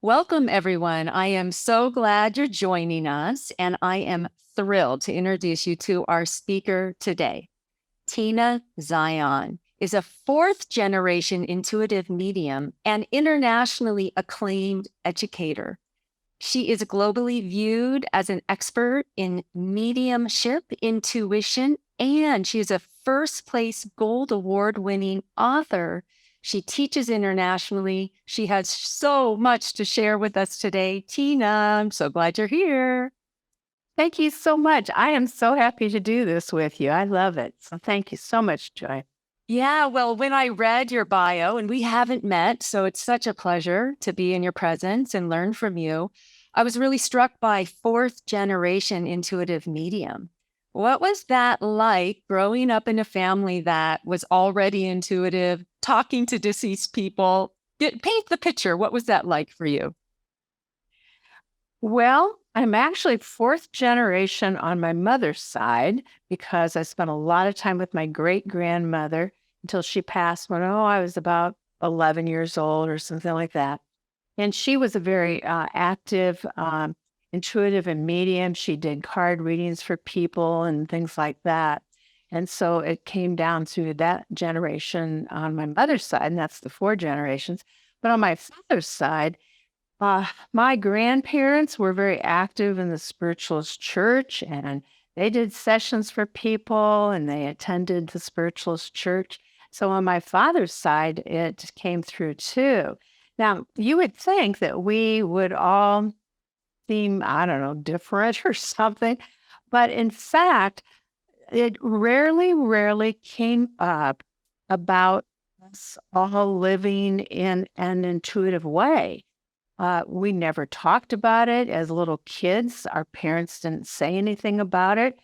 Welcome, everyone. I am so glad you're joining us, and I am thrilled to introduce you to our speaker today. Tina Zion is a fourth generation intuitive medium and internationally acclaimed educator. She is globally viewed as an expert in mediumship, intuition, and she is a first place gold award winning author. She teaches internationally. She has so much to share with us today. Tina, I'm so glad you're here. Thank you so much. I am so happy to do this with you. I love it. So thank you so much, Joy. Yeah, well, when I read your bio, and we haven't met, so it's such a pleasure to be in your presence and learn from you. I was really struck by fourth generation intuitive medium. What was that like growing up in a family that was already intuitive, talking to deceased people? Paint the picture. What was that like for you? Well, I'm actually fourth generation on my mother's side because I spent a lot of time with my great grandmother until she passed when, I was about 11 years old or something like that. And she was a very active, intuitive, and medium. She did card readings for people and things like that. And so it came down to that generation on my mother's side, and that's the four generations. But on my father's side, my grandparents were very active in the spiritualist church, and they did sessions for people and they attended the spiritualist church. So on my father's side, it came through too. Now, you would think that we would all seem, I don't know, different or something. But in fact, it rarely came up about us all living in an intuitive way. We never talked about it as little kids. Our parents didn't say anything about it.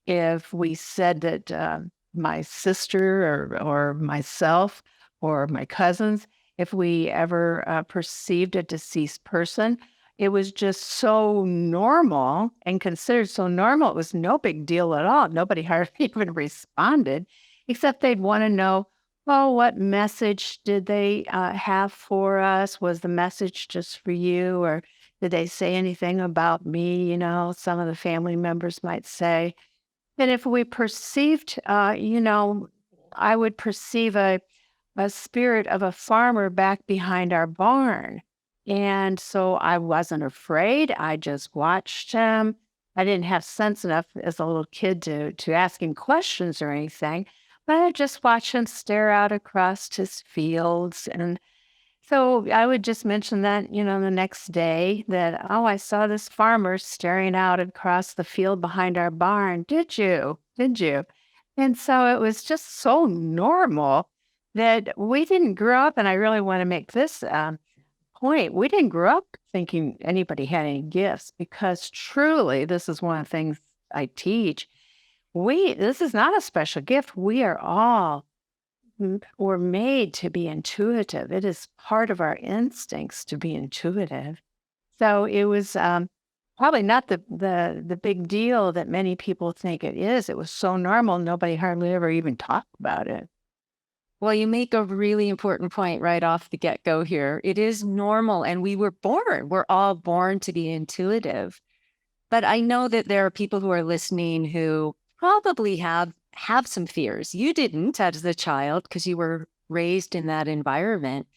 If we said that my sister or myself or my cousins, if we ever perceived a deceased person, it was just so normal and considered so normal. It was no big deal at all. Nobody hardly even responded, except they'd want to know, well, what message did they have for us? Was the message just for you? Or did they say anything about me? Some of the family members might say. And if we perceived, I would perceive a spirit of a farmer back behind our barn. And so I wasn't afraid. I just watched him. I didn't have sense enough as a little kid to ask him questions or anything, but I just watch him stare out across his fields. And so I would just mention that, the next day that, I saw this farmer staring out across the field behind our barn. Did you? Did you? And so it was just so normal that we didn't grow up. And I really want to make this point. We didn't grow up thinking anybody had any gifts because truly, this is one of the things I teach. This is not a special gift. We are all were made to be intuitive. It is part of our instincts to be intuitive. So it was probably not the big deal that many people think it is. It was so normal, nobody hardly ever even talked about it. Well, you make a really important point right off the get go here. It is normal, and we're all born to be intuitive. But I know that there are people who are listening who probably have some fears. You didn't as a child because you were raised in that environment.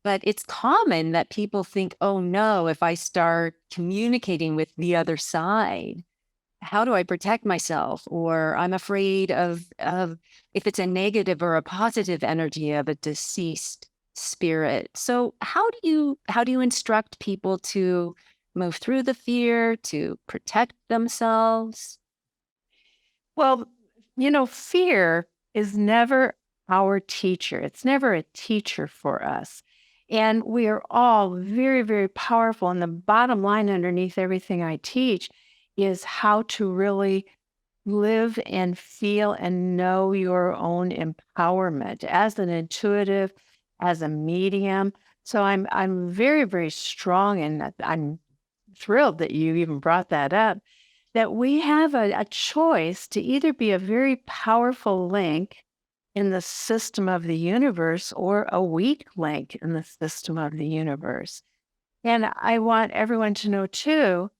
But it's common that people think, oh no, if I start communicating with the other side, how do I protect myself? Or I'm afraid of if it's a negative or a positive energy of a deceased spirit. So how do you instruct people to move through the fear, to protect themselves? Well, fear is never our teacher. It's never a teacher for us. And we are all very, very powerful. And the bottom line underneath everything I teach is how to really live and feel and know your own empowerment as an intuitive, as a medium. So I'm very, very strong, and I'm thrilled that you even brought that up. that we have a choice to either be a very powerful link in the system of the universe or a weak link in the system of the universe. And I want everyone to know too,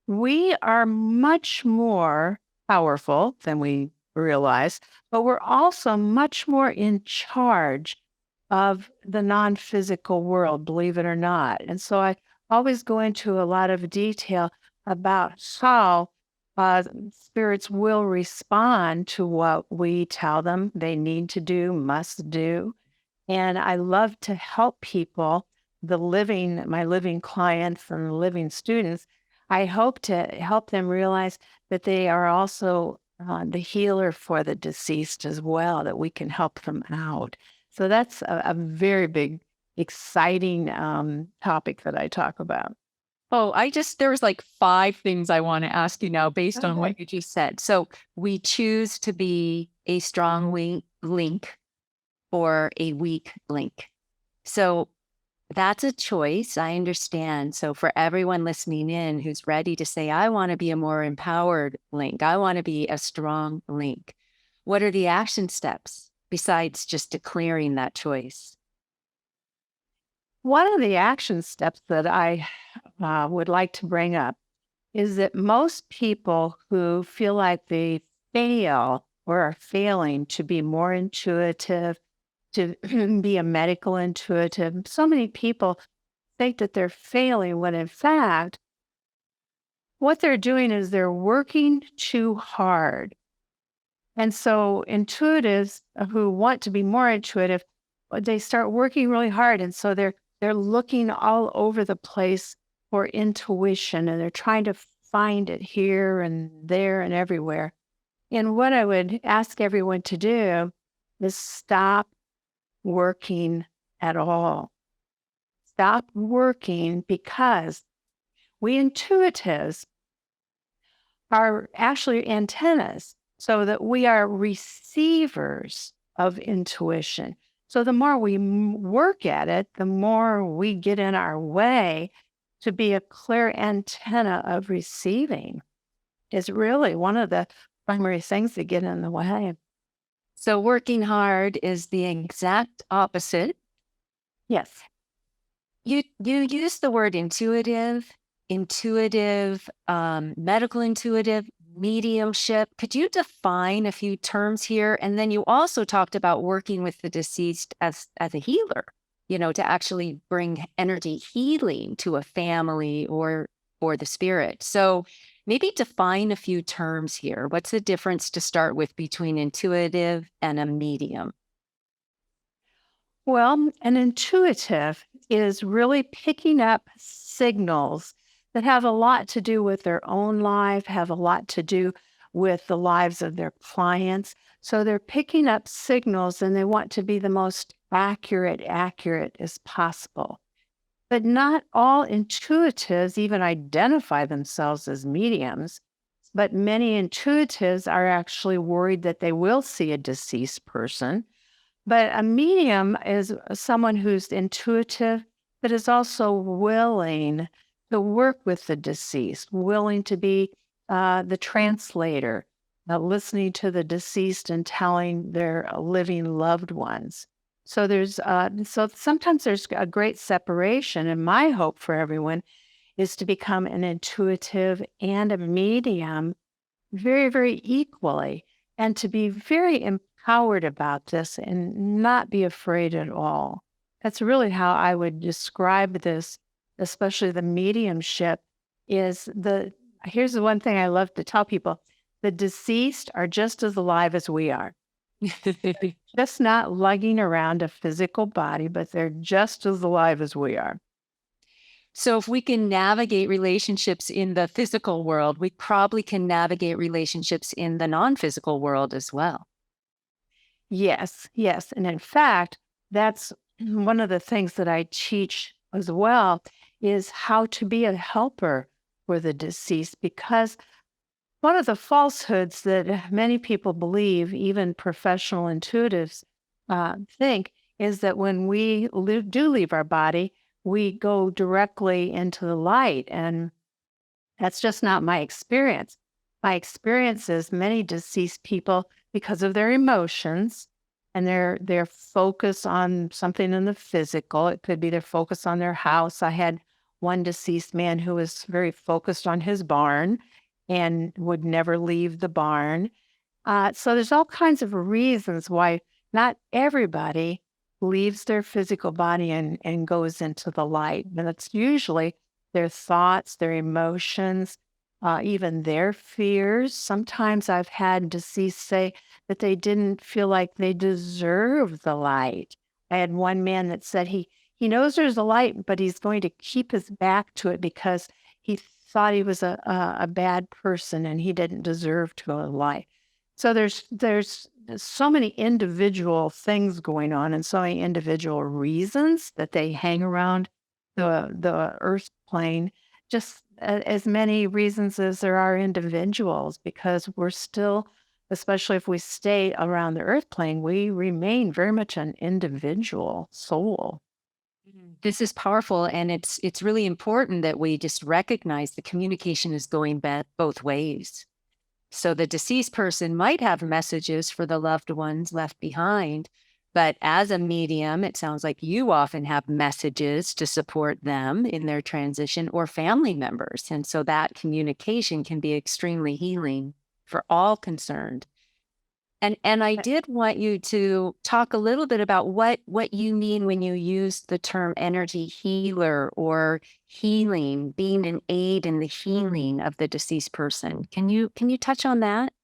we are much more powerful than we realize, but we're also much more in charge of the non physical world, believe it or not. And so I always go into a lot of detail about how spirits will respond to what we tell them they need to do, must do. And I love to help people, my living clients and the living students. I hope to help them realize that they are also the healer for the deceased as well, that we can help them out. So that's a very big, exciting topic that I talk about. Oh, there was like five things I want to ask you now based on Okay. what you just said. So we choose to be a strong link or a weak link. So that's a choice. I understand. So for everyone listening in who's ready to say, I want to be a more empowered link, I want to be a strong link. What are the action steps besides just declaring that choice? One of the action steps that I would like to bring up is that most people who feel like they fail or are failing to be more intuitive, to be a medical intuitive, so many people think that they're failing when in fact, what they're doing is they're working too hard. And so intuitives who want to be more intuitive, they start working really hard. And so they're looking all over the place for intuition and they're trying to find it here and there and everywhere. And what I would ask everyone to do is stop working at all. Stop working because we intuitives are actually antennas so that we are receivers of intuition. So the more we work at it, the more we get in our way to be a clear antenna of receiving is really one of the primary things that get in the way. So working hard is the exact opposite. Yes. You use the word intuitive, medical intuitive, mediumship. Could you define a few terms here? And then you also talked about working with the deceased as a healer, to actually bring energy healing to a family or the spirit. So maybe define a few terms here. What's the difference to start with between intuitive and a medium? Well, an intuitive is really picking up signals that have a lot to do with their own life, have a lot to do with the lives of their clients. So they're picking up signals and they want to be the most accurate as possible. But not all intuitives even identify themselves as mediums. But many intuitives are actually worried that they will see a deceased person. But a medium is someone who's intuitive, but is also willing to work with the deceased, willing to be the translator, listening to the deceased and telling their living loved ones. So so sometimes there's a great separation, and my hope for everyone is to become an intuitive and a medium very, very equally, and to be very empowered about this and not be afraid at all. That's really how I would describe this, especially the mediumship. Here's the one thing I love to tell people: the deceased are just as alive as we are, just not lugging around a physical body, but they're just as alive as we are. So if we can navigate relationships in the physical world, we probably can navigate relationships in the non-physical world as well. Yes, yes. And in fact, that's one of the things that I teach as well is how to be a helper for the deceased. Because one of the falsehoods that many people believe, even professional intuitives think, is that when we do leave our body, we go directly into the light. And that's just not my experience. My experience is many deceased people, because of their emotions and their focus on something in the physical, it could be their focus on their house. I had one deceased man who was very focused on his barn and would never leave the barn. So there's all kinds of reasons why not everybody leaves their physical body and goes into the light. And it's usually their thoughts, their emotions, even their fears. Sometimes I've had deceased say that they didn't feel like they deserve the light. I had one man that said he knows there's a light, but he's going to keep his back to it because he thought he was a bad person and he didn't deserve to go to the light. So there's so many individual things going on and so many individual reasons that they hang around the earth plane, just as many reasons as there are individuals, because we're still, especially if we stay around the earth plane, we remain very much an individual soul. This is powerful, and it's really important that we just recognize the communication is going both ways. So the deceased person might have messages for the loved ones left behind, but as a medium, it sounds like you often have messages to support them in their transition or family members. And so that communication can be extremely healing for all concerned. And I did want you to talk a little bit about what you mean when you use the term energy healer or healing, being an aid in the healing of the deceased person. Can you touch on that?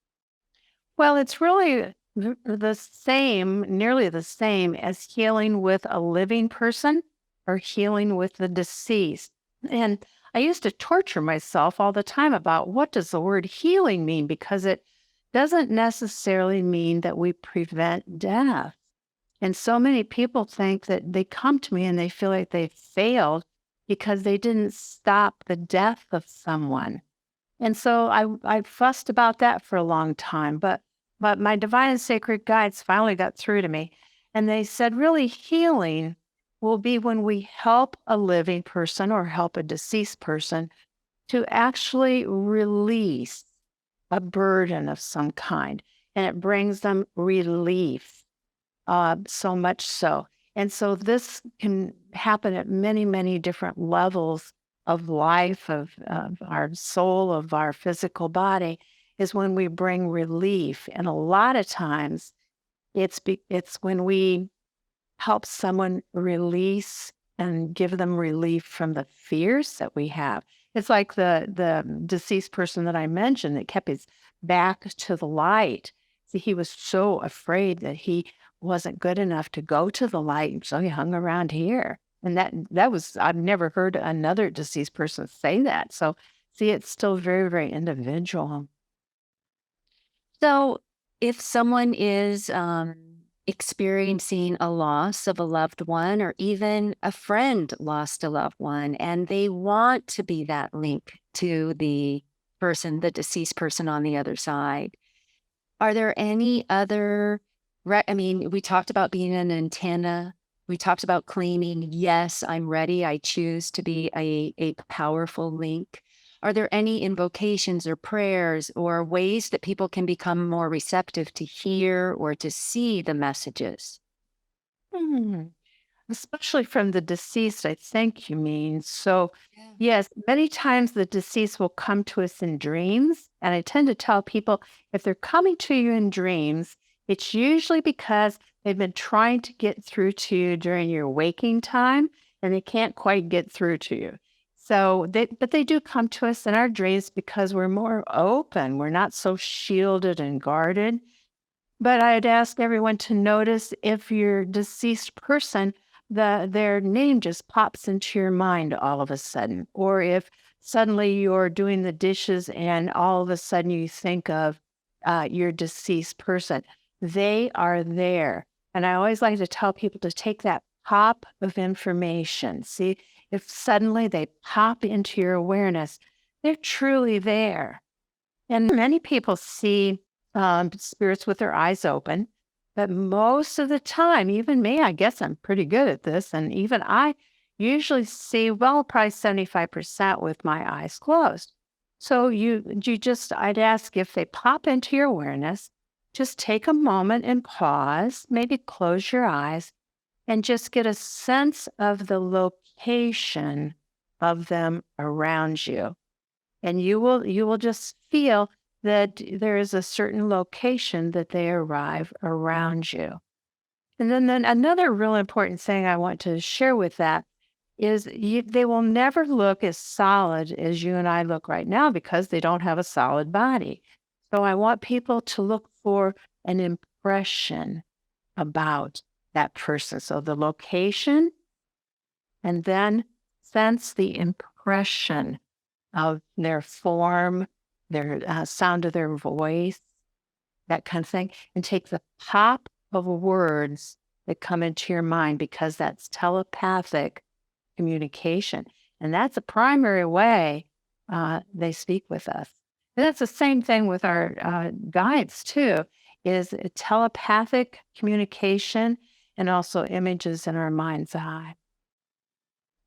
Well, it's really the same, nearly the same as healing with a living person or healing with the deceased. And I used to torture myself all the time about what does the word healing mean, because it doesn't necessarily mean that we prevent death. And so many people think that they come to me and they feel like they failed because they didn't stop the death of someone. And so I fussed about that for a long time, but my divine and sacred guides finally got through to me, and they said, really, healing will be when we help a living person or help a deceased person to actually release a burden of some kind, and it brings them relief, so much so. And so this can happen at many, many different levels of life, of our soul, of our physical body, is when we bring relief. And a lot of times it's when we help someone release and give them relief from the fears that we have. It's like the deceased person that I mentioned that kept his back to the light. See, he was so afraid that he wasn't good enough to go to the light, so he hung around here. And that was I've never heard another deceased person say that. So see, it's still very, very individual. So, if someone is experiencing a loss of a loved one, or even a friend lost a loved one, and they want to be that link to the person, the deceased person on the other side, are there any other I mean, we talked about being an antenna. We talked about claiming, yes, I'm ready. I choose to be a powerful link. Are there any invocations or prayers or ways that people can become more receptive to hear or to see the messages? Hmm. Especially from the deceased, I think you mean. So, Yeah. yes, many times the deceased will come to us in dreams. And I tend to tell people if they're coming to you in dreams, it's usually because they've been trying to get through to you during your waking time and they can't quite get through to you. But they do come to us in our dreams because we're more open. We're not so shielded and guarded. But I'd ask everyone to notice if your deceased person, their name just pops into your mind all of a sudden, or if suddenly you're doing the dishes and all of a sudden you think of your deceased person. They are there. And I always like to tell people to take that pop of information. See, if suddenly they pop into your awareness, they're truly there. And many people see spirits with their eyes open, but most of the time, even me, I guess I'm pretty good at this. And even I usually see, well, probably 75% with my eyes closed. So I'd ask if they pop into your awareness, just take a moment and pause, maybe close your eyes and just get a sense of the location of them around you. And you will just feel that there is a certain location that they arrive around you. And then another real important thing I want to share with that is they will never look as solid as you and I look right now because they don't have a solid body. So I want people to look for an impression about that person. So the location, and then sense the impression of their form, their sound of their voice, that kind of thing, and take the pop of words that come into your mind because that's telepathic communication. And that's a primary way they speak with us. And that's the same thing with our guides, too, is a telepathic communication and also images in our mind's eye.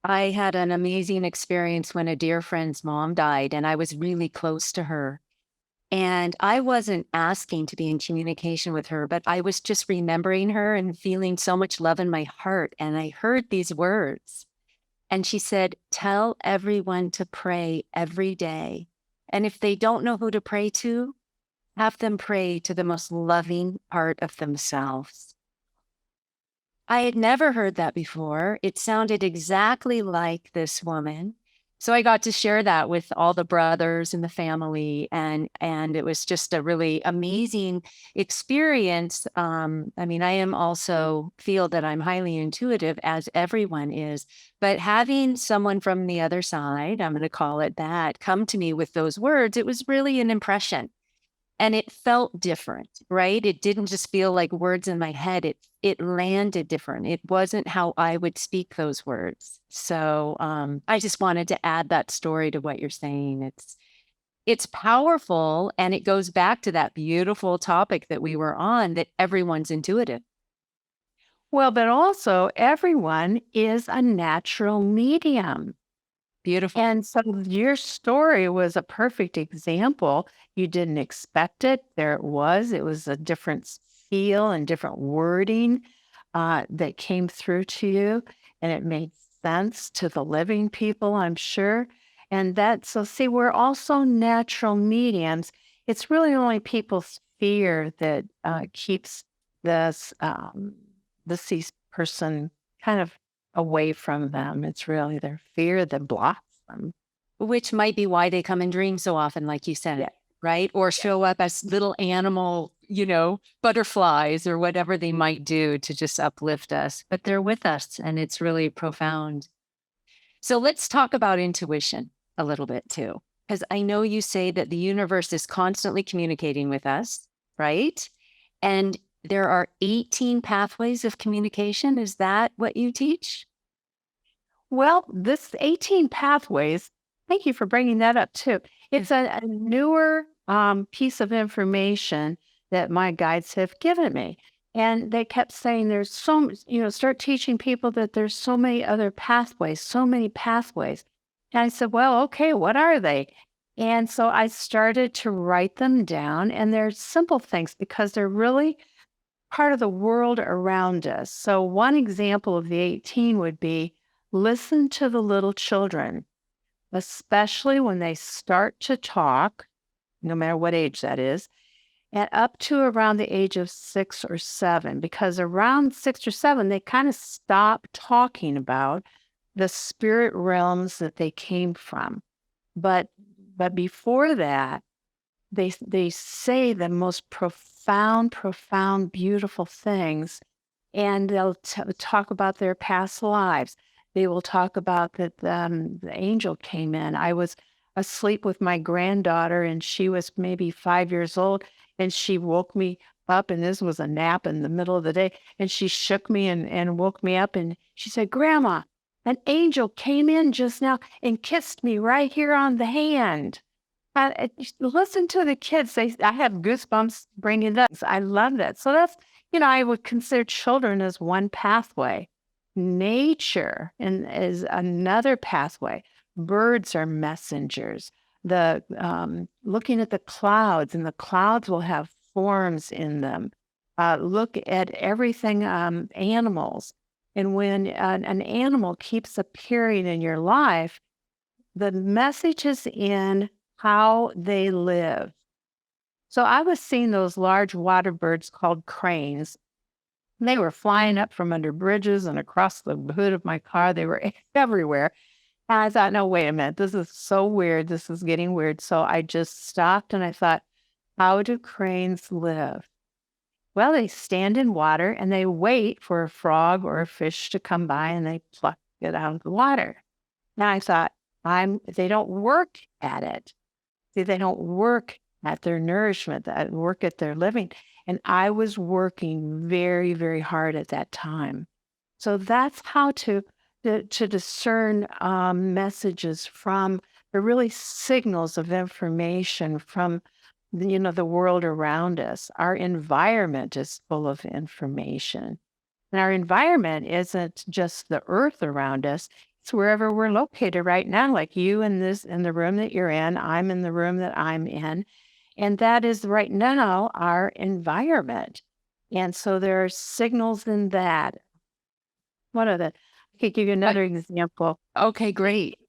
I had an amazing experience when a dear friend's mom died, and I was really close to her. And I wasn't asking to be in communication with her, but I was just remembering her and feeling so much love in my heart. And I heard these words. And she said, "Tell everyone to pray every day. And if they don't know who to pray to, have them pray to the most loving part of themselves." I had never heard that before. It sounded exactly like this woman. So I got to share that with all the brothers in the family, and it was just a really amazing experience. I mean, I am also feel that I'm highly intuitive, as everyone is, but having someone from the other side, I'm going to call it that, come to me with those words, it was really an impression. And it felt different, right? It didn't just feel like words in my head. It landed different. It wasn't how I would speak those words. So I just wanted to add that story to what you're saying. It's powerful, and it goes back to that beautiful topic that we were on, that everyone's intuitive. Well, but also everyone is a natural medium. Beautiful. And so your story was a perfect example. You didn't expect it. There it was. It was a different feel and different wording that came through to you. And it made sense to the living people, I'm sure. And so see, we're also natural mediums. It's really only people's fear that keeps this deceased person kind of away from them. It's really their fear that blocks them. Which might be why they come in dreams so often, like you said, Yeah. right? Or show up as little animal, butterflies or whatever they might do to just uplift us. But they're with us, and it's really profound. So let's talk about intuition a little bit too, because I know you say that the universe is constantly communicating with us, right? And there are 18 pathways of communication. Is that what you teach? Well, this 18 pathways, thank you for bringing that up too. It's a newer piece of information that my guides have given me. And they kept saying there's start teaching people that there's so many other pathways, so many pathways. And I said, well, okay, what are they? And so I started to write them down, and they're simple things because they're really part of the world around us. So, one example of the 18 would be listen to the little children, especially when they start to talk, no matter what age that is, and up to around the age of 6 or 7, because around 6 or 7, they kind of stop talking about the spirit realms that they came from. But before that, they say the most profound, beautiful things, and they'll talk about their past lives. They will talk about that the angel came in. I was asleep with my granddaughter, and she was maybe 5 years old, and she woke me up, and this was a nap in the middle of the day, and she shook me and woke me up, and she said, "Grandma, an angel came in just now and kissed me right here on the hand." Listen to the kids. I have goosebumps bringing it up. I love that. So I would consider children as one pathway. Nature is another pathway. Birds are messengers. looking at the clouds, and the clouds will have forms in them. Look at everything, animals. And when an animal keeps appearing in your life, the message is in how they live. So I was seeing those large water birds called cranes. They were flying up from under bridges and across the hood of my car. They were everywhere. And I thought, no, wait a minute. This is so weird. This is getting weird. So I just stopped and I thought, how do cranes live? Well, they stand in water and they wait for a frog or a fish to come by and they pluck it out of the water. Now I thought, they don't work at it. See, they don't work at their nourishment, that work at their living. And I was working very, very hard at that time. So that's how to discern messages from the really signals of information from the world around us. Our environment is full of information. And our environment isn't just the earth around us. It's wherever we're located right now, like you in the room that you're in, I'm in the room that I'm in. And that is right now our environment. And so there are signals in that. I could give you another example. Okay, great.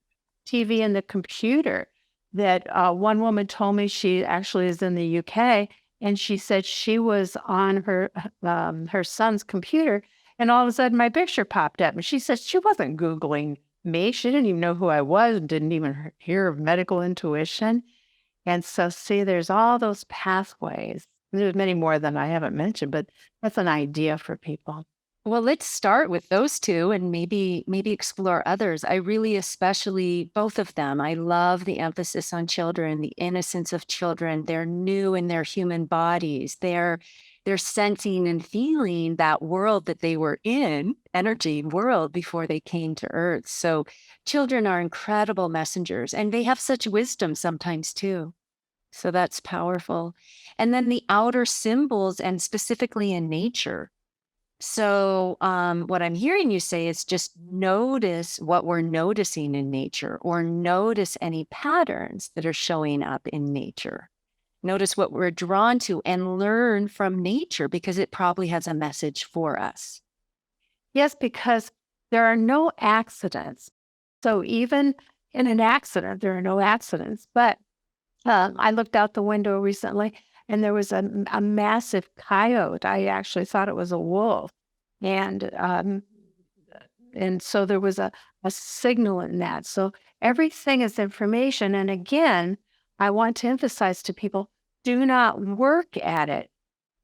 TV and the computer that one woman told me. She actually is in the UK, and she said she was on her son's computer, and all of a sudden my picture popped up, and she said she wasn't Googling me. She didn't even know who I was, didn't even hear of medical intuition. And so, see, there's all those pathways. There's many more than I haven't mentioned, but that's an idea for people. Well, let's start with those two and maybe explore others. I really especially both of them. I love the emphasis on children, the innocence of children. They're new in their human bodies. They're sensing and feeling that world that they were in, energy world before they came to earth. So children are incredible messengers and they have such wisdom sometimes too. So that's powerful. And then the outer symbols and specifically in nature. So, what I'm hearing you say is just notice what we're noticing in nature, or notice any patterns that are showing up in nature. Notice what we're drawn to and learn from nature because it probably has a message for us. Yes, because there are no accidents. So even in an accident, there are no accidents. But I looked out the window recently and there was a massive coyote. I actually thought it was a wolf. And so there was a signal in that. So everything is information. And again, I want to emphasize to people, do not work at it.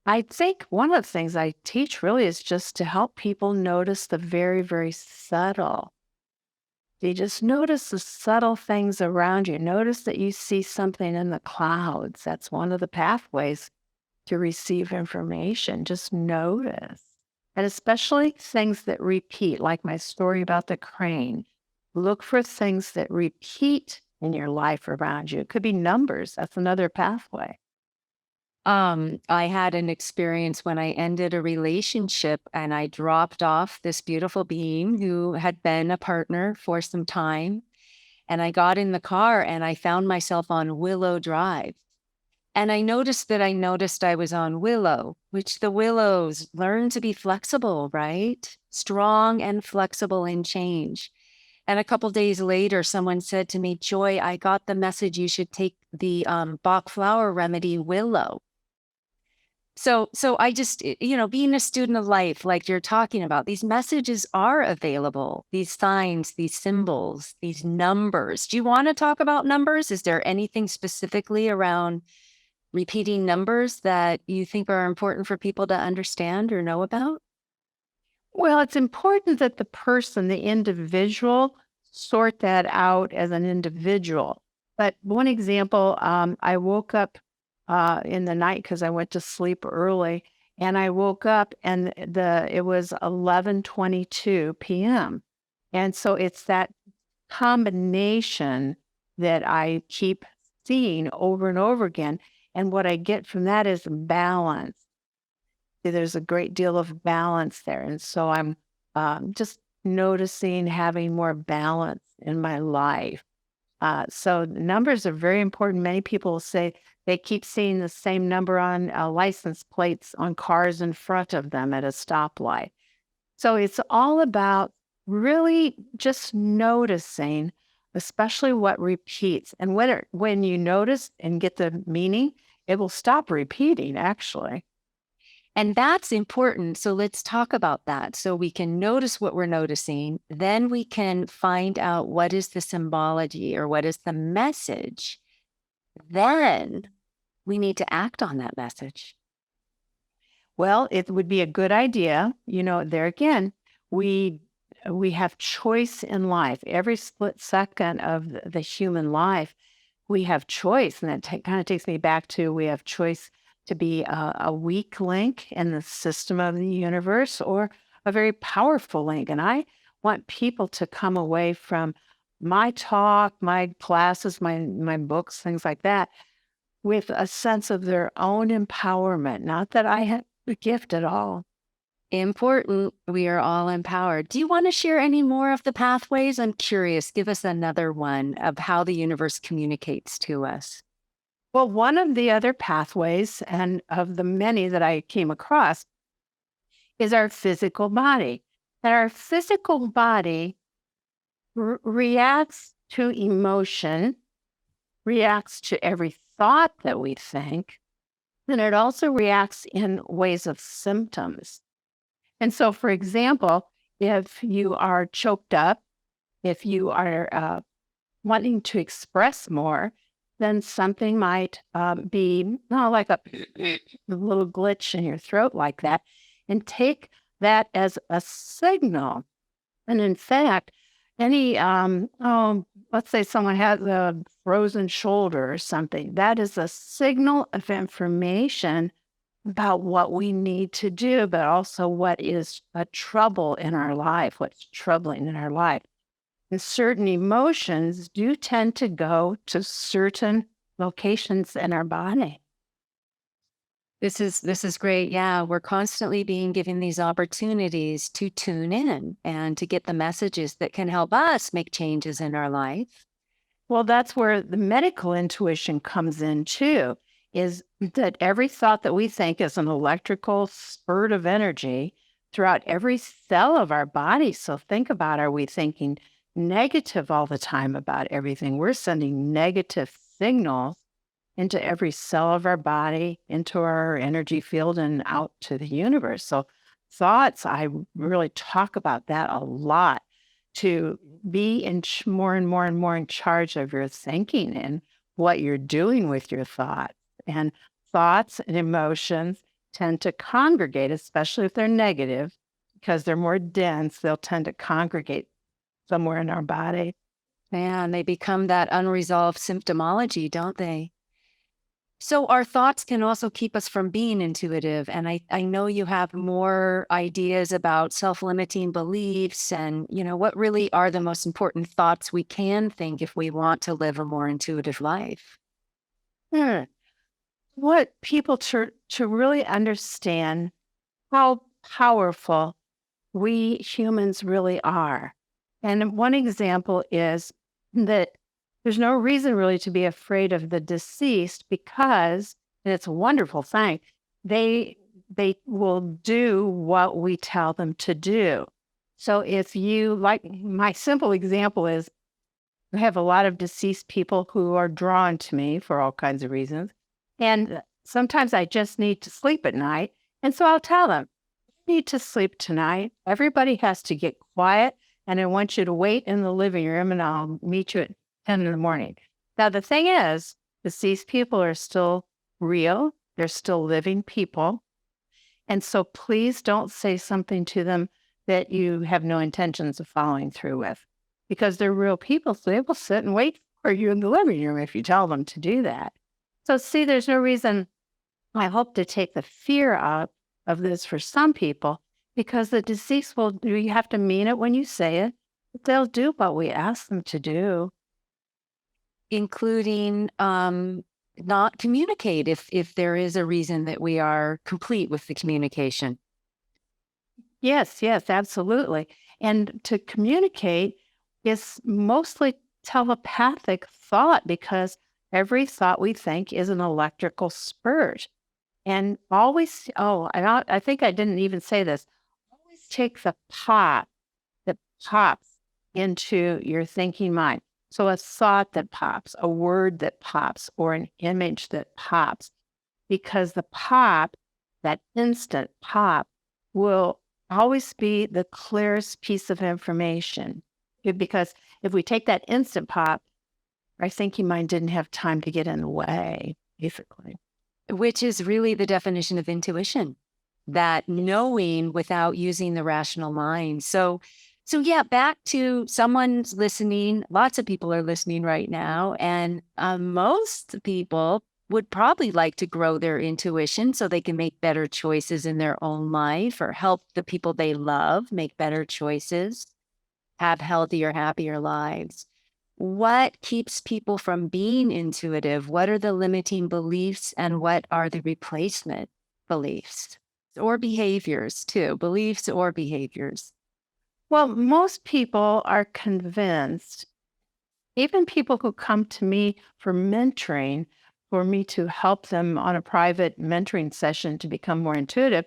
I think one of the things I teach really is just to help people notice the very, very subtle. You just notice the subtle things around you. Notice that you see something in the clouds. That's one of the pathways to receive information. Just notice. And especially things that repeat, like my story about the crane. Look for things that repeat in your life around you. It could be numbers. That's another pathway. I had an experience when I ended a relationship and I dropped off this beautiful being who had been a partner for some time. And I got in the car and I found myself on Willow Drive. And I noticed I was on Willow, which the willows learn to be flexible, right? Strong and flexible in change. And a couple days later, someone said to me, Joy, I got the message you should take the Bach flower remedy Willow. So I just, being a student of life, like you're talking about, these messages are available, these signs, these symbols, these numbers. Do you want to talk about numbers? Is there anything specifically around repeating numbers that you think are important for people to understand or know about? Well, it's important that the person, the individual, sort that out as an individual. But one example, I woke up in the night because I went to sleep early, and I woke up and it was 11:22 p.m. And so it's that combination that I keep seeing over and over again. And what I get from that is balance. There's a great deal of balance there. And so I'm just noticing having more balance in my life. So the numbers are very important. Many people will say they keep seeing the same number on license plates on cars in front of them at a stoplight. So it's all about really just noticing, especially what repeats. And when you notice and get the meaning, it will stop repeating, actually. And that's important. So let's talk about that. So we can notice what we're noticing. Then we can find out what is the symbology or what is the message. Then we need to act on that message. Well, it would be a good idea. There again, we we have choice in life. Every split second of the human life, we have choice. And that kind of takes me back to we have choice to be a weak link in the system of the universe or a very powerful link. And I want people to come away from my talk, my classes, my books, things like that, with a sense of their own empowerment. Not that I have the gift at all. Important. We are all empowered. Do you want to share any more of the pathways? I'm curious. Give us another one of how the universe communicates to us. Well, one of the other pathways, and of the many that I came across, is our physical body. And our physical body reacts to emotion, reacts to every thought that we think, and it also reacts in ways of symptoms. And so, for example, if you are choked up, if you are wanting to express more, then something might be like a little glitch in your throat like that, and take that as a signal. And in fact, let's say someone has a frozen shoulder or something, that is a signal of information about what we need to do, but also what is a trouble in our life, what's troubling in our life. And certain emotions do tend to go to certain locations in our body. This is great. Yeah, we're constantly being given these opportunities to tune in and to get the messages that can help us make changes in our life. Well, that's where the medical intuition comes in too, is that every thought that we think is an electrical spurt of energy throughout every cell of our body. So think about, are we thinking negative all the time about everything? We're sending negative signals into every cell of our body, into our energy field, and out to the universe. So thoughts, I really talk about that a lot, to be more and more and more in charge of your thinking and what you're doing with your thoughts. And thoughts and emotions tend to congregate, especially if they're negative, because they're more dense. They'll tend to congregate somewhere in our body. And they become that unresolved symptomology, don't they? So our thoughts can also keep us from being intuitive. And I know you have more ideas about self-limiting beliefs and, what really are the most important thoughts we can think if we want to live a more intuitive life. Hmm. What people to really understand how powerful we humans really are. And one example is that there's no reason really to be afraid of the deceased because, and it's a wonderful thing, they will do what we tell them to do. So if you, like, my simple example is I have a lot of deceased people who are drawn to me for all kinds of reasons. And sometimes I just need to sleep at night. And so I'll tell them, "You need to sleep tonight. Everybody has to get quiet. And I want you to wait in the living room and I'll meet you at 10 in the morning." Now, the thing is, deceased people are still real. They're still living people. And so please don't say something to them that you have no intentions of following through with, because they're real people. So they will sit and wait for you in the living room if you tell them to do that. So see, there's no reason, I hope, to take the fear out of this for some people, because the deceased will do, you have to mean it when you say it, but they'll do what we ask them to do. Including not communicate if there is a reason that we are complete with the communication. Yes, yes, absolutely. And to communicate is mostly telepathic thought because every thought we think is an electrical spurt. And always, I think I didn't even say this. Always take the pop that pops into your thinking mind. So a thought that pops, a word that pops, or an image that pops, because the pop, that instant pop, will always be the clearest piece of information. Because if we take that instant pop, our thinking mind didn't have time to get in the way, basically. Which is really the definition of intuition, that knowing without using the rational mind. So yeah, back to someone's listening. Lots of people are listening right now, and most people would probably like to grow their intuition so they can make better choices in their own life or help the people they love make better choices, have healthier, happier lives. What keeps people from being intuitive? What are the limiting beliefs and what are the replacement beliefs or behaviors too? Beliefs or behaviors. Well, most people are convinced, even people who come to me for mentoring, for me to help them on a private mentoring session to become more intuitive,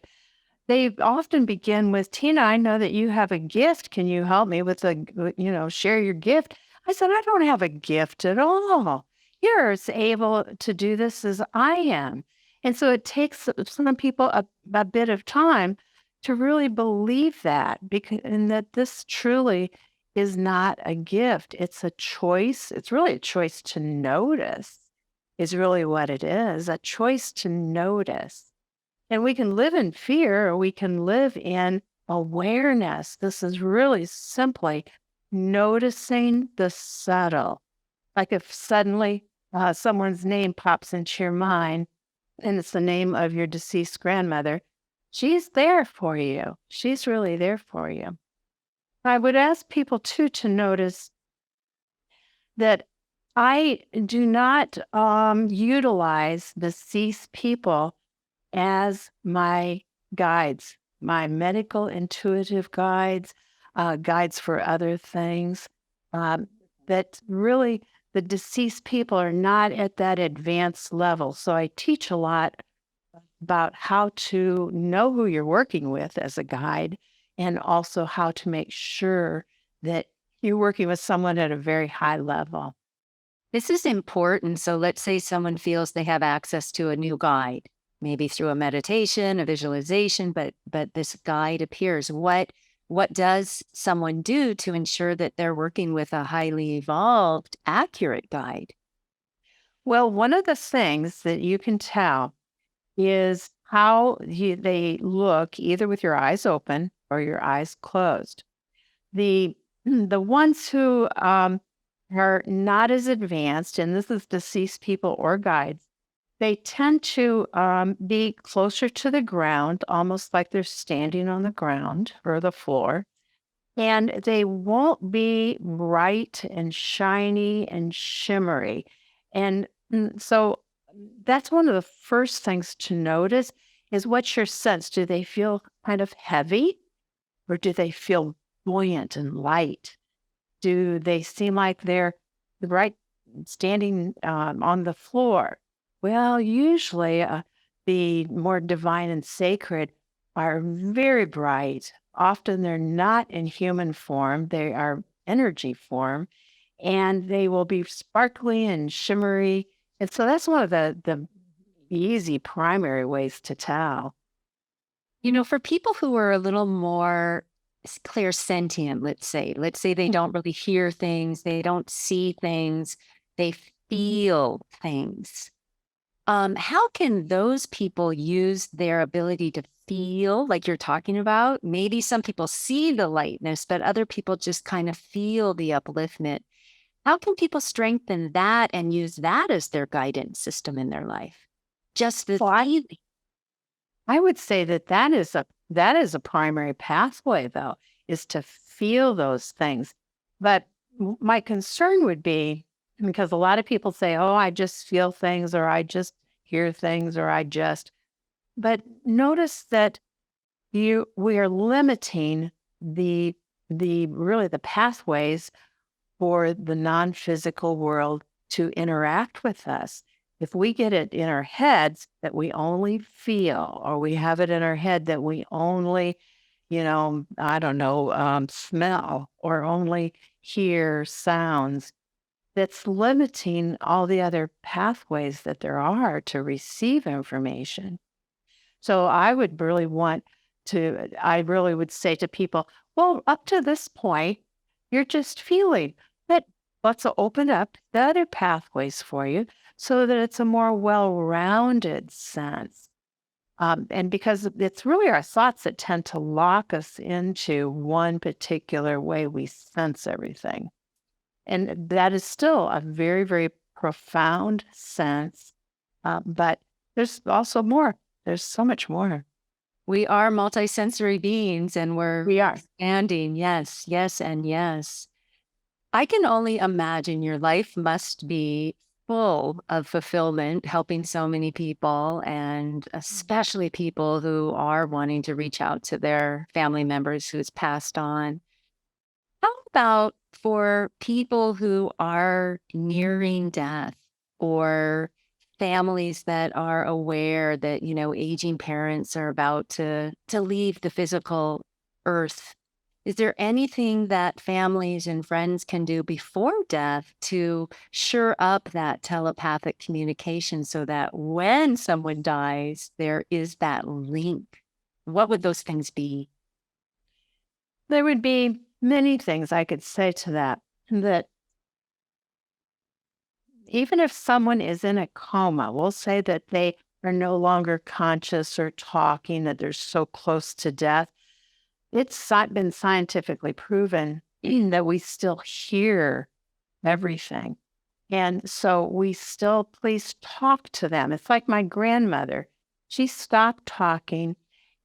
they often begin with, Tina, I know that you have a gift. Can you help me share your gift? I said, I don't have a gift at all. You're as able to do this as I am. And so it takes some people a bit of time to really believe that, because and that this truly is not a gift. It's a choice. It's really a choice to notice, is really what it is, a choice to notice. And we can live in fear or we can live in awareness. This is really simply noticing the subtle. Like if suddenly someone's name pops into your mind and it's the name of your deceased grandmother, she's there for you. She's really there for you. I would ask people too to notice that I do not utilize deceased people as my guides, my medical intuitive guides, guides for other things. Um, that really the deceased people are not at that advanced level. So I teach a lot about how to know who you're working with as a guide and also how to make sure that you're working with someone at a very high level. This is important. So let's say someone feels they have access to a new guide, maybe through a meditation, a visualization, but this guide appears. What does someone do to ensure that they're working with a highly evolved, accurate guide? Well, one of the things that you can tell is how they look either with your eyes open or your eyes closed. The the ones who are not as advanced, and this is deceased people or guides, they tend to be closer to the ground, almost like they're standing on the ground or the floor. And they won't be bright and shiny and shimmery. And so that's one of the first things to notice is what's your sense? Do they feel kind of heavy or do they feel buoyant and light? Do they seem like they're right standing on the floor? Well, usually the more divine and sacred are very bright. Often they're not in human form, they are energy form, and they will be sparkly and shimmery. And so that's one of the easy primary ways to tell. For people who are a little more clairsentient, let's say they don't really hear things, they don't see things, they feel things. How can those people use their ability to feel like you're talking about? Maybe some people see the lightness, but other people just kind of feel the upliftment. How can people strengthen that and use that as their guidance system in their life? Just the Well, feeling. I would say that that is a primary pathway, though, is to feel those things. But my concern would be because a lot of people say, "Oh, I just feel things," or "I just hear things," or "I just." But notice that we are limiting the really the pathways for the non-physical world to interact with us. If we get it in our heads that we only feel, or we have it in our head that we only, I don't know, smell or only hear sounds, that's limiting all the other pathways that there are to receive information. So I really would say to people, well, up to this point, you're just feeling, but let's open up the other pathways for you so that it's a more well-rounded sense. And because it's really our thoughts that tend to lock us into one particular way we sense everything. And that is still a very, very profound sense. But there's also more. There's so much more. We are multisensory beings and we're We are. expanding. Yes, yes, and yes. I can only imagine your life must be full of fulfillment, helping so many people, and especially people who are wanting to reach out to their family members who's passed on. How about for people who are nearing death or families that are aware that, aging parents are about to leave the physical earth? Is there anything that families and friends can do before death to shore up that telepathic communication so that when someone dies, there is that link? What would those things be? There would be many things I could say to that. That even if someone is in a coma, we'll say that they are no longer conscious or talking, that they're so close to death. Been scientifically proven that we still hear everything. And so we still please talk to them. It's like my grandmother. She stopped talking,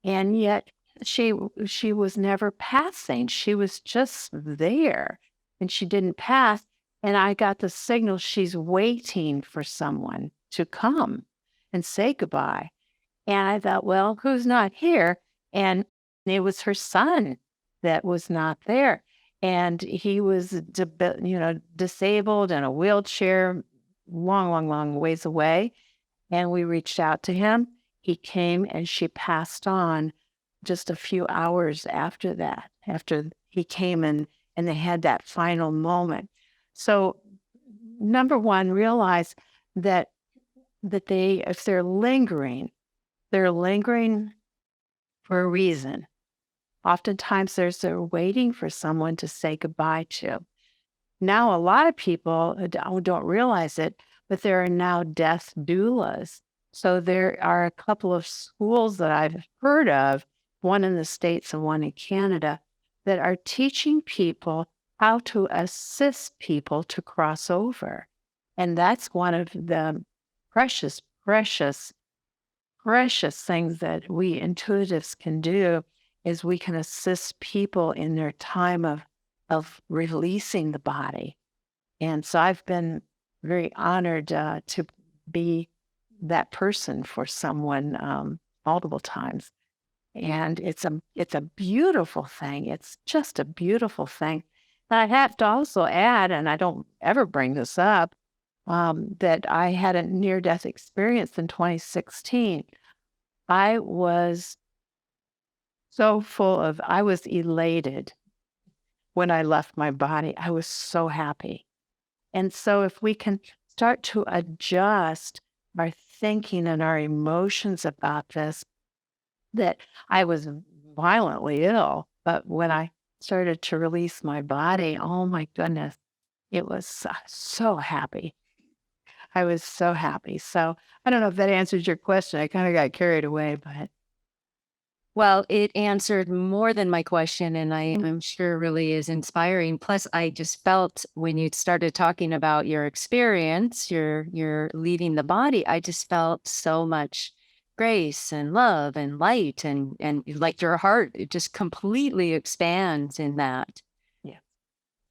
and yet she was never passing. She was just there, and she didn't pass. And I got the signal she's waiting for someone to come and say goodbye. And I thought, well, who's not here? And it was her son that was not there. And he was, disabled in a wheelchair, long, long, long ways away. And we reached out to him. He came and she passed on just a few hours after that, after he came and they had that final moment. So, number one, realize that if they're lingering for a reason. Oftentimes they're waiting for someone to say goodbye to. Now, a lot of people don't realize it, but there are now death doulas. So there are a couple of schools that I've heard of, one in the States and one in Canada, that are teaching people how to assist people to cross over. And that's one of the precious, precious, precious things that we intuitives can do is we can assist people in their time of releasing the body. And so I've been very honored to be that person for someone multiple times. And it's a beautiful thing. It's just a beautiful thing. And I have to also add, and I don't ever bring this up, that I had a near death experience in 2016. I was I was elated when I left my body. I was so happy. And so if we can start to adjust our thinking and our emotions about this, that I was violently ill, but when I started to release my body, oh my goodness, it was so happy. I was so happy. So I don't know if that answers your question. I kind of got carried away, but Well, it answered more than my question, and I'm sure really is inspiring. Plus, I just felt when you started talking about your experience, your leaving the body, I just felt so much grace and love and light and like your heart, it just completely expands in that. yeah.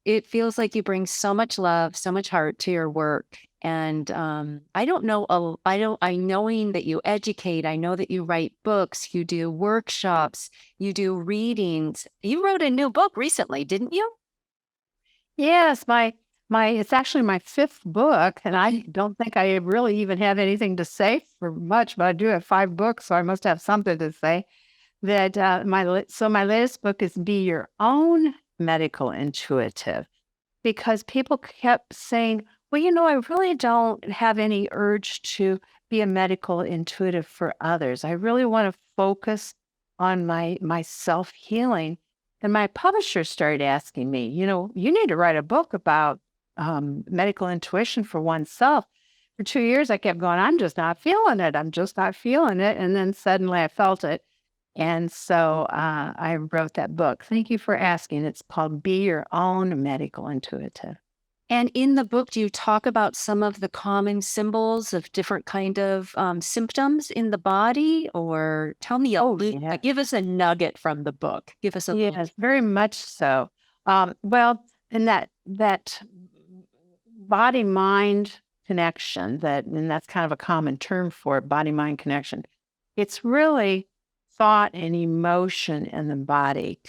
It feels like you bring so much love, so much heart to your work. And I don't know, I knowing that you educate, I know that you write books, you do workshops, you do readings. You wrote a new book recently, didn't you? Yes, my it's actually my fifth book, and I don't think I really even have anything to say for much, but I do have 5 books, so I must have something to say. That my latest book is Be Your Own Medical Intuitive, because people kept saying, well, I really don't have any urge to be a medical intuitive for others. I really want to focus on my self healing. And my publisher started asking me, you need to write a book about medical intuition for oneself. For 2 years, I kept going, I'm just not feeling it. I'm just not feeling it. And then suddenly I felt it. And so I wrote that book. Thank you for asking. It's called Be Your Own Medical Intuitive. And in the book, do you talk about some of the common symbols of different kind of symptoms in the body? Or tell me Oh, yeah. give us a nugget from the book. Give us a little. Yes, very much so. Well, and that body mind connection, and that's kind of a common term for it, body mind connection. It's really thought and emotion in the body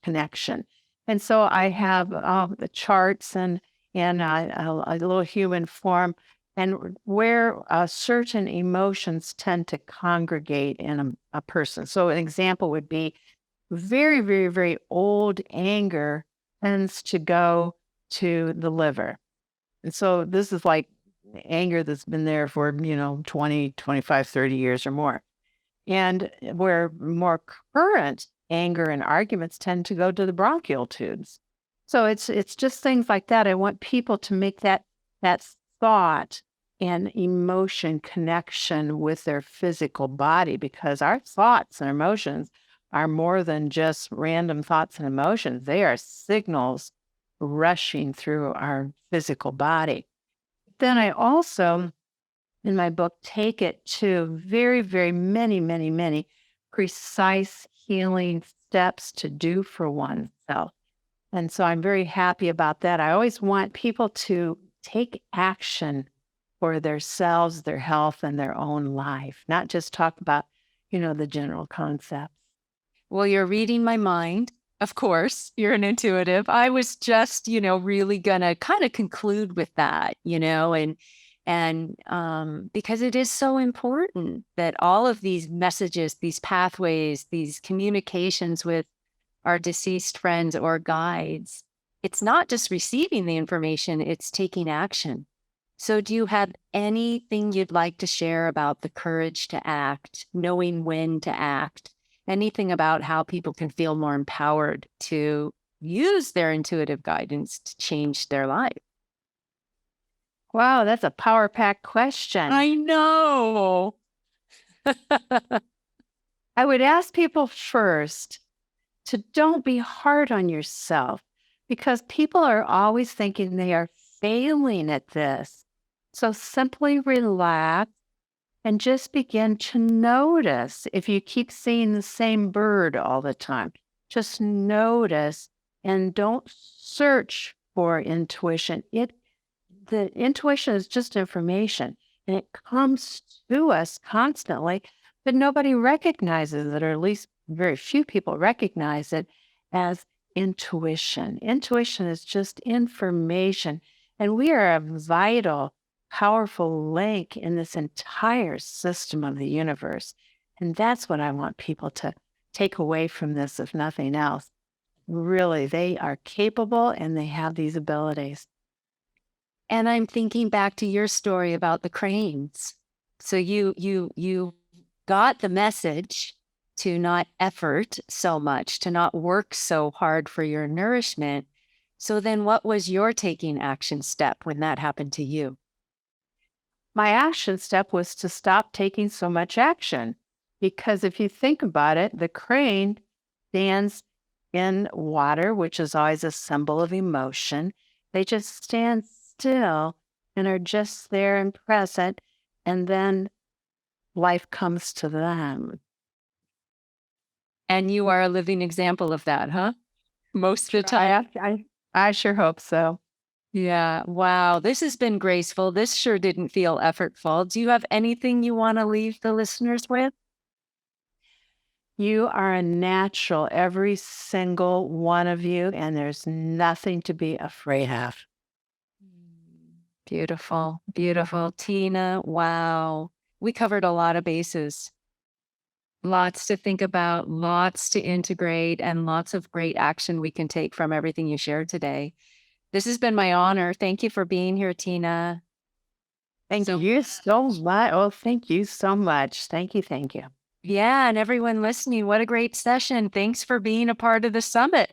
connection. And so I have the charts and a little human form, and where certain emotions tend to congregate in a person. So an example would be very, very, very old anger tends to go to the liver. And so this is like anger that's been there for, 20, 25, 30 years or more. And where more current anger and arguments tend to go to the bronchial tubes. So it's just things like that. I want people to make that thought and emotion connection with their physical body, because our thoughts and emotions are more than just random thoughts and emotions. They are signals rushing through our physical body. Then I also, in my book, take it to very, very many, many, many precise healing steps to do for oneself. And so I'm very happy about that. I always want people to take action for themselves, their health, and their own life, not just talk about, the general concepts. Well, you're reading my mind. Of course, you're an intuitive. I was just, really gonna kind of conclude with that, and because it is so important that all of these messages, these pathways, these communications with our deceased friends or guides, it's not just receiving the information, it's taking action. So, do you have anything you'd like to share about the courage to act, knowing when to act? Anything about how people can feel more empowered to use their intuitive guidance to change their life? Wow, that's a power packed question. I know. I would ask people first to don't be hard on yourself, because people are always thinking they are failing at this. So simply relax and just begin to notice if you keep seeing the same bird all the time. Just notice and don't search for intuition. The intuition is just information, and it comes to us constantly, but nobody recognizes it, or at least very few people recognize it as intuition. Intuition is just information, and we are a vital, powerful link in this entire system of the universe. And that's what I want people to take away from this, if nothing else. Really, they are capable and they have these abilities. And I'm thinking back to your story about the cranes. So you got the message to not effort so much, to not work so hard for your nourishment. So then what was your taking action step when that happened to you? My action step was to stop taking so much action. Because if you think about it, the crane stands in water, which is always a symbol of emotion. They just stand still and are just there and present. And then life comes to them. And you are a living example of that, huh? Most of the time. I sure hope so. Yeah. Wow. This has been graceful. This sure didn't feel effortful. Do you have anything you want to leave the listeners with? You are a natural, every single one of you, and there's nothing to be afraid of. Beautiful, beautiful. Tina, wow. We covered a lot of bases. Lots to think about, lots to integrate, and lots of great action we can take from everything you shared today. This has been my honor. Thank you for being here, Tina. Thank So, you so much. Oh, thank you so much. Thank you. Thank you. yeah, and everyone listening, what a great session. Thanks for being a part of the summit.